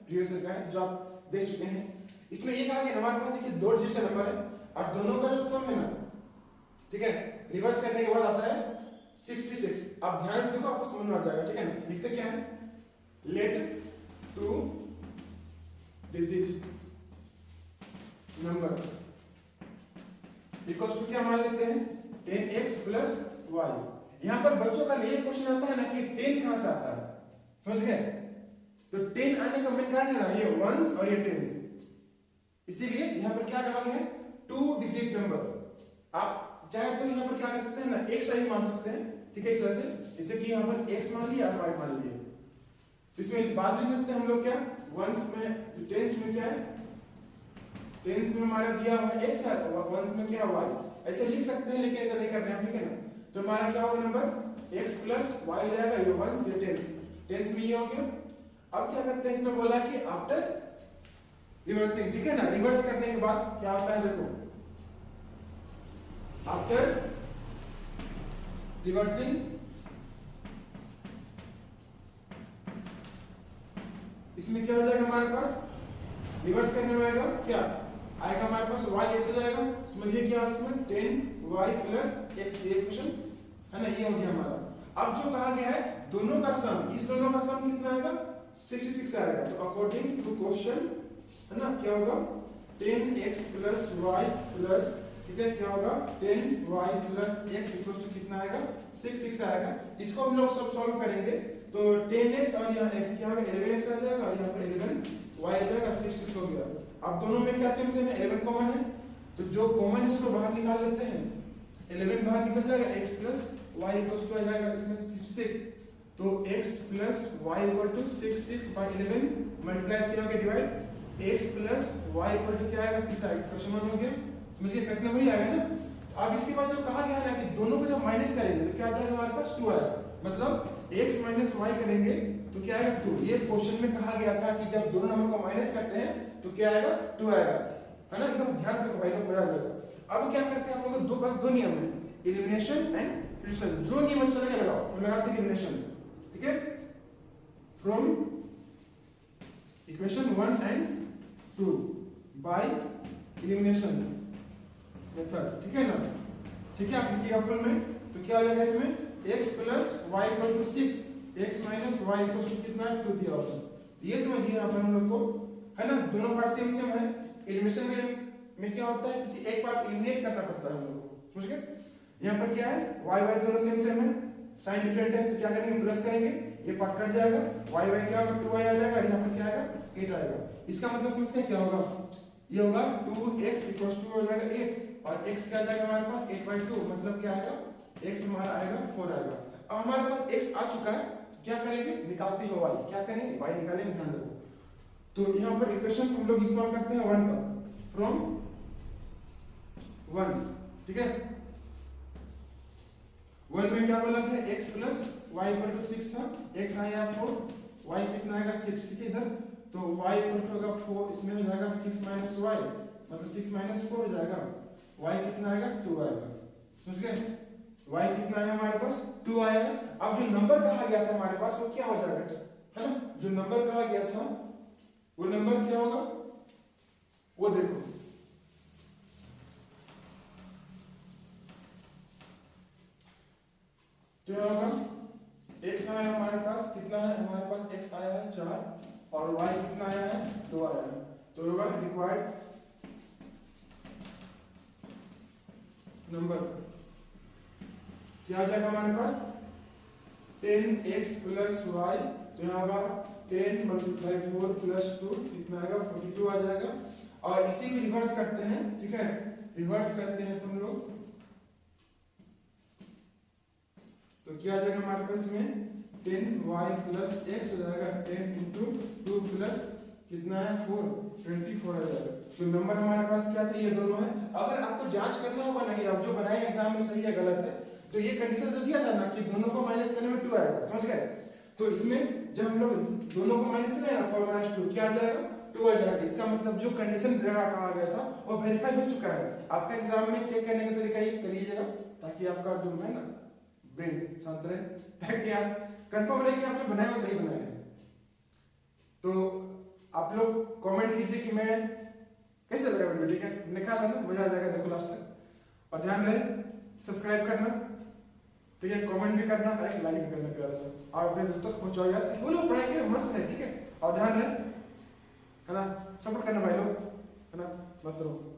Previous year का है जो आप देख चुके हैं। इसमें ये कहा कि हमारे पास देखिए 2 डिजिट का नंबर है और दोनों का जो सम है ना, ठीक है, रिवर्स करने के बाद आता है 66। आप ध्यान से देखो, आपको समझ में आ जाएगा, ठीक है ना। लिखते क्या है, let 2 digit number equals to क्या मान लेते हैं 10x प्लस y। यहां पर बच्चों का ये क्वेश्चन आता है ना कि 10 कहां से आता है, समझ गए। तो 10 आने का मेन कारण है ना ये वंस और ये टेंस, इसीलिए यहां पर क्या कहा गया है 2 डिजिट नंबर। आप चाहे तो यहां पर क्या कर सकते हैं ना x ही मान सकते हैं, ठीक है, इस तरह से, जैसे कि यहां पर x मान लिया और y मान लिया। इसमें बात लिख सकते हैं हम लोग क्या वंस में, टेंस में क्या है, टेंस में हमारा दिया हुआ है x है और वंस में क्या है y, ऐसे लिख सकते हैं, लेकिन ऐसा नहीं कर रहे हैं, ठीक है ना। तो हमारा क्या होगा नंबर x प्लस y हो जाएगा, ये वंस ये टेंस, टेंस में ये हो गया। अब क्या करते हैं, इसमें बोला कि आफ्टर रिवर्सिंग, ठीक है ना, रिवर्स करने के बाद क्या होता है देखो, आफ्टर रिवर्सिंग इसमें क्या हो जाएगा हमारे पास, रिवर्स करने में आएगा क्या आएगा हमारे पास y x हो जाएगा। समझिए क्या इसमें 10y प्लस x, ये इक्वेशन है ना, ये हो गया हमारा। अब जो कहा गया है दोनों का सम, इस दोनों का सम कितना आएगा 66 आएगा। तो अकॉर्डिंग टू क्वेश्चन है ना क्या होगा 10x प्लस y प्लस, ठीक है, क्या होगा 10y plus x equal to कितना आएगा 66 आएगा। इसको हम लोग सब सॉल्व करेंगे तो 10x और यहाँ x क्या होगा 11x आ जाएगा और यहाँ पर 11y आ जाएगा, 66 हो गया। अब दोनों में क्या सेम सेम है, 11 कॉमन है, तो जो कॉमन है उसको बाहर निकाल लेते हैं, 11 बाहर निकल जाएगा, x plus y equal to आ जाएगा इसमें 66। तो x plus y equal to 66 by 11 multiply किया होगा divide x plus y equal to क्या आएगा 6 आएगा। क्वेश्चन हो गया, समझिए कटना वही आएगा ना। तो अब इसके बाद जो कहा गया है ना कि दोनों को जब माइनस करेंगे तो क्या आ जाएगा हमारे पास 2 आएगा, मतलब x माइनस y करेंगे तो क्या आएगा 2। ये क्वेश्चन में कहा गया था कि जब दोनों नंबर को माइनस करते हैं तो क्या आएगा 2 आएगा, है ना, एकदम ध्यान रखो भाई लोग, मजा आ जाएगा। अब क्या करते हैं हम लोग दो बस 2 नियम है, एलिमिनेशन एंड सब्स्टिट्यूशन। जो नियम चलेगा लगाओ, हम लगाते हैं एलिमिनेशन, ठीक है, from equation 1 and 2 by elimination method, ठीक है ना, ठीक है। आप लिखिएगा फुल में, तो क्या हो जाएगा इसमें x plus y equal to 6, x minus y equal to कितना 2 दिया होगा। ये समझिए यहाँ पर हम लोग को, है ना, दोनों पार्ट सेम सेम है। एलिमिनेशन में क्या होता है किसी एक पार्ट एलिमिनेट करना पड़ता है हम लोग को, समझ गए। यहाँ पर क्या है y y दोनों सेम सेम है, साइन डिफरेंट है, तो क्या करेंगे प्लस करेंगे, ये पार्ट कट जाएगा, y y क्या होगा 2y आ जाएगा और यहाँ पर क्या आएगा 8 आएगा। इसका मतलब समझते हैं क्या होगा, ये होगा 2x इक्वल टू हो जाएगा 8 और x क्या आ जाएगा हमारे पास 8/2, मतलब क्या आएगा x हमारा आएगा 4 आएगा। अब हमारे पास x आ चुका है, क्या करेंगे निकालते हैं y, क्या करेंगे y निकालेंगे, ध्यान रखो। तो यहाँ पर इक्वेशन हम लोग इस्तेमाल करते हैं 1 का, फ्रॉम 1, ठीक है। 1 में क्या बोला गया x plus y equal to 6 था, x आया 4, y कितना आएगा 6, ठीक है इधर, तो y इक्वल टू होगा 4, इसमें हो जाएगा 6 माइनस y, मतलब 6 माइनस 4 हो जाएगा, y कितना आएगा 2 आएगा, समझ गए। y कितना है हमारे पास 2 आया है। अब जो नंबर कहा गया था हमारे पास वो क्या हो जाएगा, है ना, जो नंबर कहा गया था वो नंबर क्या होगा, वो देखो, तो क्या होगा x आया हमारे पास, कितना है हमारे पास x आया है 4 और y कितना आया है 2 आया है, तो होगा रिक्वायर्ड नंबर क्या आ जाएगा हमारे पास 10x प्लस y, तो यहाँ होगा 10 मल्टीप्लाई 4 प्लस 2 कितना आएगा 42 आ जाएगा। और इसी को रिवर्स करते हैं, ठीक है, रिवर्स करते हैं तुम लोग, तो क्या आ जाएगा हमारे पास में 10y प्लस x हो जाएगा 10 इंटू 2 प्लस कितना है 4, 24 आ जाएगा। तो नंबर हमारे पास क्या था, ये दोनों है। अगर आपको जांच करना होगा ना कि आप जो बनाए एग्जाम में सही है गलत है, तो ये कंडीशन तो दिया था ना कि दोनों को माइनस करने में 2 आएगा, समझ गए। तो इसमें जब हम लोग दोनों को माइनस करें ना 4 माइनस 2 क्या आ जाएगा 2 आ जाएगा। इसका मतलब जो कंडीशन कहा गया था वो वेरीफाई हो चुका है। आपका एग्जाम में चेक करने का तरीका ये कर लीजिएगा ताकि आपका जो है ना ब्रेन शांत रहे, ताकि आप कंफर्म रहे कि आप जो बनाए वो सही बनाए हैं। तो आप लोग कमेंट कीजिए कि मैं कैसे लगा वीडियो, ठीक है? मैंने कहा था ना मजा आ जाएगा, देखो लास्ट तक। और ध्यान रहे सब्सक्राइब करना, ठीक है? कमेंट भी करना और एक लाइक भी करना प्यारा सा, और अपने दोस्तों तक पहुंचाओ यार, वो लोग पढ़ाई के मस्त है, ठीक है? और ध्यान रहे, है ना, सपोर्ट करना भाई लोग, है ना, मस्त रहो।